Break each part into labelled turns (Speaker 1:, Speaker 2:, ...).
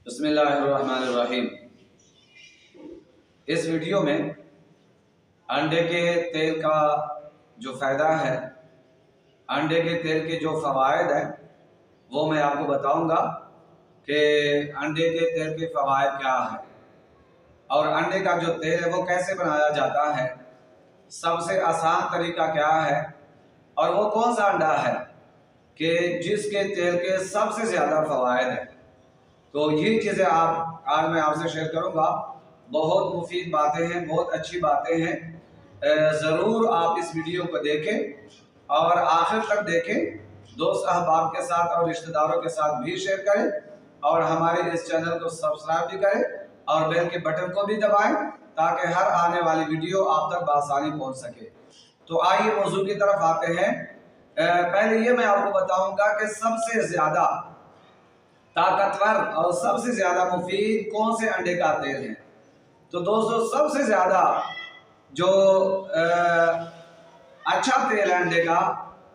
Speaker 1: बिस्मिल्लाहिर्रहमानिर्रहीम। इस वीडियो में अंडे के तेल का जो फ़ायदा है, अंडे के तेल के जो फ़वाइद हैं वो मैं आपको बताऊंगा कि अंडे के तेल के फ़वाइद क्या है और अंडे का जो तेल है वो कैसे बनाया जाता है, सबसे आसान तरीका क्या है और वो कौन सा अंडा है कि जिसके तेल के सबसे ज़्यादा फ़वाइद हैं। तो ये चीज़ें आज मैं आपसे शेयर करूंगा। बहुत मुफीद बातें हैं, बहुत अच्छी बातें हैं। ज़रूर आप इस वीडियो को देखें और आखिर तक देखें। दोस्त अहबाब के साथ और रिश्तेदारों के साथ भी शेयर करें और हमारे इस चैनल को सब्सक्राइब भी करें और बेल के बटन को भी दबाएं ताकि हर आने वाली वीडियो आप तक बआसानी पहुंच सके। तो आइए मौजू की तरफ आते हैं। पहले ये मैं आपको बताऊंगा कि सबसे ज़्यादा ताकतवर और सबसे ज्यादा मुफीद कौन से अंडे का तेल है। तो दोस्तों, सबसे ज्यादा जो अच्छा तेल है अंडे का,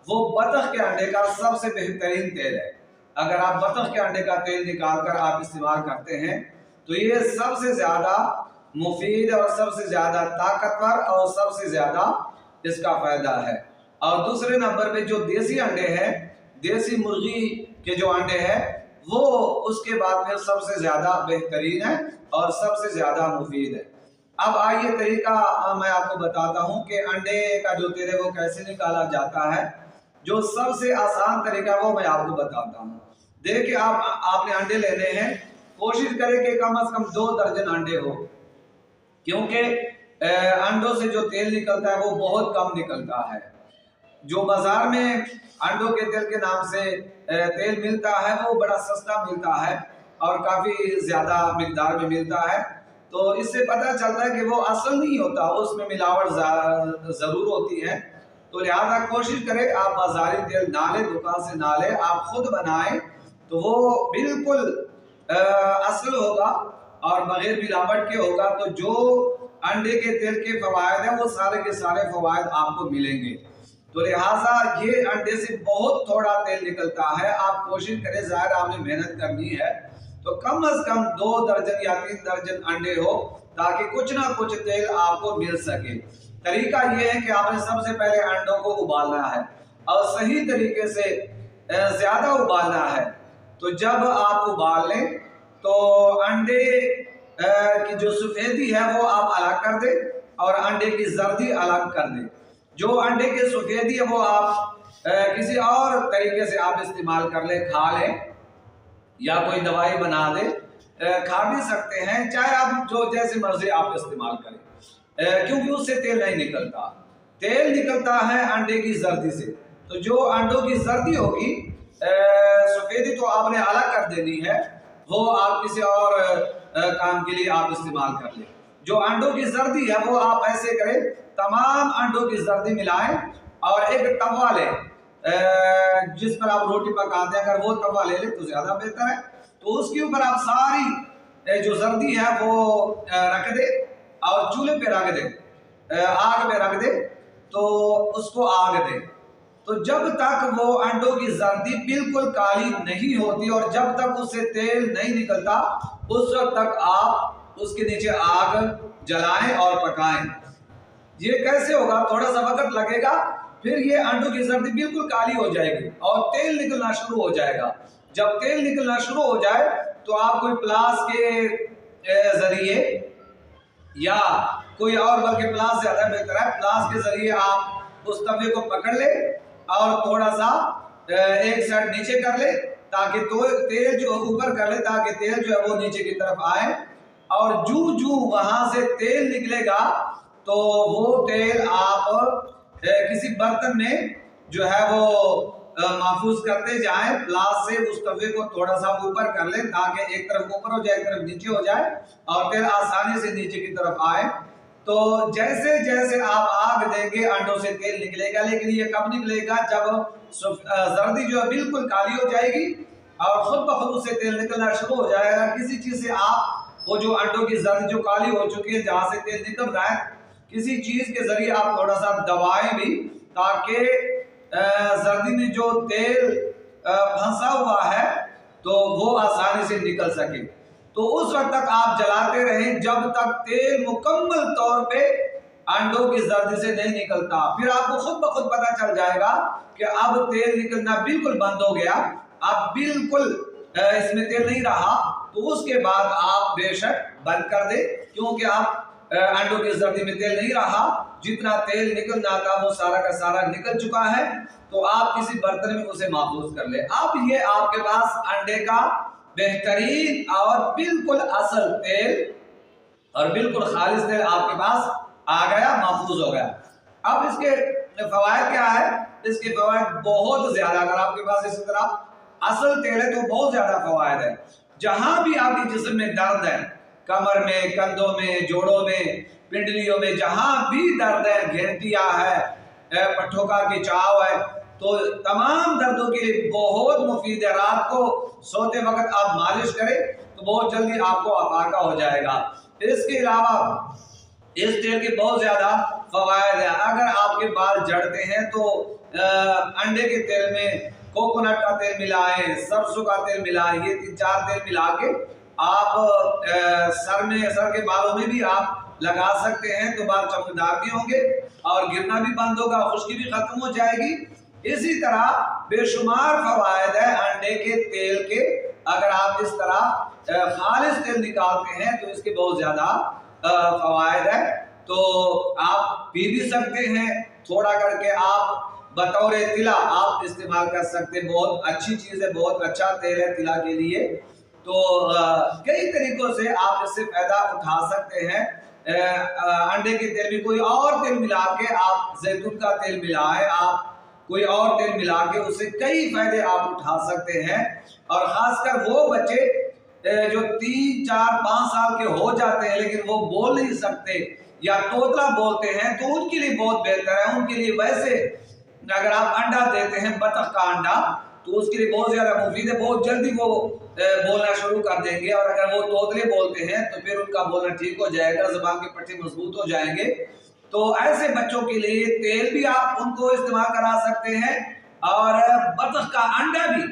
Speaker 1: वो बतख के अंडे का सबसे बेहतरीन तेल है। अगर आप बतख के अंडे का तेल निकाल कर आप इस्तेमाल करते हैं तो ये सबसे ज्यादा मुफीद और सबसे ज्यादा ताकतवर और सबसे ज्यादा इसका फायदा है। और दूसरे नंबर पे जो देसी अंडे हैं, देसी मुर्गी के जो अंडे हैं, वो उसके बाद फिर सबसे ज्यादा बेहतरीन है और सबसे ज्यादा मुफीद है। अब आइए तरीका मैं आपको बताता हूं कि अंडे का जो तेल है वो कैसे निकाला जाता है। जो सबसे आसान तरीका वो मैं आपको बताता हूं। देखिए, आपने अंडे लेने हैं, कोशिश करें कि कम से कम 2 दर्जन अंडे हो, क्योंकि अंडों से जो तेल निकलता है वो बहुत कम निकलता है। जो बाजार में अंडों के तेल के नाम से तेल मिलता है वो बड़ा सस्ता मिलता है और काफी ज्यादा मिकदार में मिलता है। तो इससे पता चलता है कि वो असल नहीं होता, उसमें मिलावट जरूर होती है। तो लिहाजा कोशिश करें आप बाजारी तेल ना ले, दुकान से ना ले, आप खुद बनाएं तो वो बिल्कुल असल होगा और बगैर मिलावट के होगा। तो जो अंडे के तेल के फवायद है वो सारे के सारे फवायद आपको मिलेंगे। तो लिहाजा ये अंडे से बहुत थोड़ा तेल निकलता है। आप कोशिश करें, जाहिर आपने मेहनत करनी है तो कम से कम 2 दर्जन या 3 दर्जन अंडे हो ताकि कुछ ना कुछ तेल आपको मिल सके। तरीका ये है कि आपने सबसे पहले अंडों को उबालना है और सही तरीके से ज्यादा उबालना है। तो जब आप उबाल लें तो अंडे की जो सफेदी है वो आप अलग कर दें और अंडे की जर्दी अलग कर दें। जो अंडे की सफेदी है वो आप किसी और तरीके से आप इस्तेमाल कर ले, खा लें या कोई दवाई बना दे, खा भी सकते हैं, चाहे आप जो जैसे मर्जी आप इस्तेमाल करें, क्योंकि उससे तेल नहीं निकलता। तेल निकलता है अंडे की जर्दी से। तो जो अंडों की जर्दी होगी, सफेदी तो आपने अलग कर देनी है, वो आप किसी और काम के लिए आप इस्तेमाल कर ले। जो अंडों की जर्दी है वो आप ऐसे करें, तमाम अंडों की जर्दी मिलाएं और एक तवा लें जिस पर आप रोटी पकाते हैं। अगर वो तवा ले ले तो ज्यादा बेहतर है। तो उसके ऊपर आप सारी जो जर्दी है वो रख दे और चूल्हे पे रख दे, आग में रख दे, तो उसको आग दे। तो जब तक वो अंडों की जर्दी बिल्कुल काली नहीं होती और जब तक उससे तेल नहीं निकलता, उस वक्त तक आप उसके नीचे आग जलाएं और पकाएं। ये कैसे होगा? थोड़ा सा वक्त लगेगा, फिर ये अंडों की जर्दी बिल्कुल काली हो जाएगी और तेल निकलना शुरू हो जाएगा। जब तेल निकलना शुरू हो जाए तो आप कोई प्लास के जरिए या कोई और, बल्कि प्लास ज्यादा बेहतर है, प्लास के जरिए आप उस तवे को पकड़ ले और थोड़ा सा एक साइड नीचे कर ले ताकि तो तेल जो ऊपर कर ले ताकि तेल जो है वो नीचे की तरफ आए। और जू वहां से तेल निकलेगा तो वो तेल आप किसी बर्तन में जो है वो महफूज करते जाएं, प्लास से उस तवे को थोड़ा सा ऊपर कर लें ताकि एक तरफ ऊपर हो जाए, एक तरफ नीचे हो जाए और तेल आसानी से नीचे की तरफ आए। तो जैसे जैसे आप आग देंगे अंडों से तेल निकलेगा, लेकिन ये कब निकलेगा? जब जर्दी जो है बिल्कुल काली हो जाएगी और खुद ब खुद उससे तेल निकलना शुरू हो जाएगा। किसी चीज से आप वो जो अंडों की जर्दी जो काली हो चुकी है, जहां से तेल निकल रहा है, किसी चीज के जरिए आप थोड़ा सा दबाएं भी ताकि जर्दी में जो तेल फंसा हुआ है तो वो आसानी से निकल सके। तो उस वक्त तक आप जलाते रहें जब तक तेल मुकम्मल तौर पे अंडों की जर्दी से नहीं निकलता। फिर आपको खुद ब खुद पता चल जाएगा कि अब तेल निकलना बिल्कुल बंद हो गया, अब बिल्कुल इसमें तेल नहीं रहा। तो उसके बाद आप बेशक बंद कर दे, क्योंकि आप अंडों की जर्दी में तेल नहीं रहा, जितना तेल निकलना था वो सारा का सारा निकल चुका है। तो आप किसी बर्तन में उसे महफूज कर ले। अब ये आपके पास अंडे का बेहतरीन और बिल्कुल असल तेल और बिल्कुल खालिस तेल आपके पास आ गया, महफूज हो गया। अब इसके फवायद क्या है? इसके फवायद बहुत ज्यादा। अगर आपके पास इसी तरह असल तेल है तो बहुत ज्यादा फवायद है। जहां भी आपके जिस्म में दर्द है, कमर में, कंधों में, जोड़ों में, पिंडलियों में, जहां भी दर्द है, घेंटिया है, पट्ठों का खिंचाव है, तो तमाम दर्दों के लिए बहुत मुफीद है। रात को सोते वक्त आप मालिश करें तो बहुत जल्दी आपको अफाका हो जाएगा। इसके अलावा इस तेल के बहुत ज्यादा फवायद है। अगर आपके बाल झड़ते हैं तो अंडे के तेल में कोकोनट का तेल मिलाएं, सरसों का तेल मिलाएं, ये 3-4 तेल मिला के आप सर के बालों में भी आप लगा सकते हैं, तो बाल चमकदार भी होंगे और गिरना भी बंद होगा, खुश्की भी खत्म हो जाएगी। इसी तरह बेशुमार फवायद है अंडे के तेल के। अगर आप इस तरह खालिस तेल निकालते हैं तो इसके बहुत ज्यादा फवायद है। तो आप पी भी सकते हैं, थोड़ा करके आप बतौर तिला आप इस्तेमाल कर सकते हैं। बहुत अच्छी चीज है, बहुत अच्छा तेल है तिला के लिए। तो कई तरीकों से आप इससे फायदा उठा सकते हैं। अंडे के तेल में कोई और तेल मिला के, आप जैतून का तेल मिलाएं, आप कोई और तेल मिला के उससे कई फायदे आप उठा सकते हैं। और खासकर वो बच्चे जो 3, 4, 5 साल के हो जाते हैं लेकिन वो बोल नहीं सकते या तोतला बोलते हैं, तो उनके लिए बहुत बेहतर है। उनके लिए वैसे अगर आप अंडा देते हैं, बतख का अंडा, तो उसके लिए बहुत ज्यादा मुफीद है। बहुत जल्दी वो बोलना शुरू कर देंगे। और अगर वो तोतले बोलते हैं तो फिर उनका बोलना ठीक हो जाएगा, जुबान के पट्टे मजबूत हो जाएंगे। तो ऐसे बच्चों के लिए तेल भी आप उनको इस्तेमाल करा सकते हैं और बतख का अंडा भी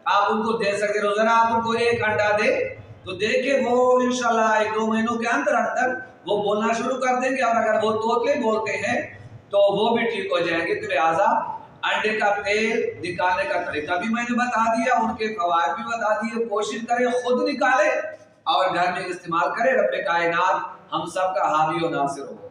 Speaker 1: आप उनको दे सकते हैं। रोजाना आप उनको एक अंडा दे तो देखिए वो इंशाल्लाह 1-2 महीनों के अंदर अंदर वो बोलना शुरू कर देंगे। और अगर वो तोतले बोलते हैं तो वो भी ठीक हो जाएंगे। तो लिहाजा अंडे का तेल निकालने का तरीका भी मैंने बता दिया, उनके फवायद भी बता दिए। कोशिश करें खुद निकाले और घर में इस्तेमाल करें। रब्बे कायनात हम सब का हावी और नासिर हो।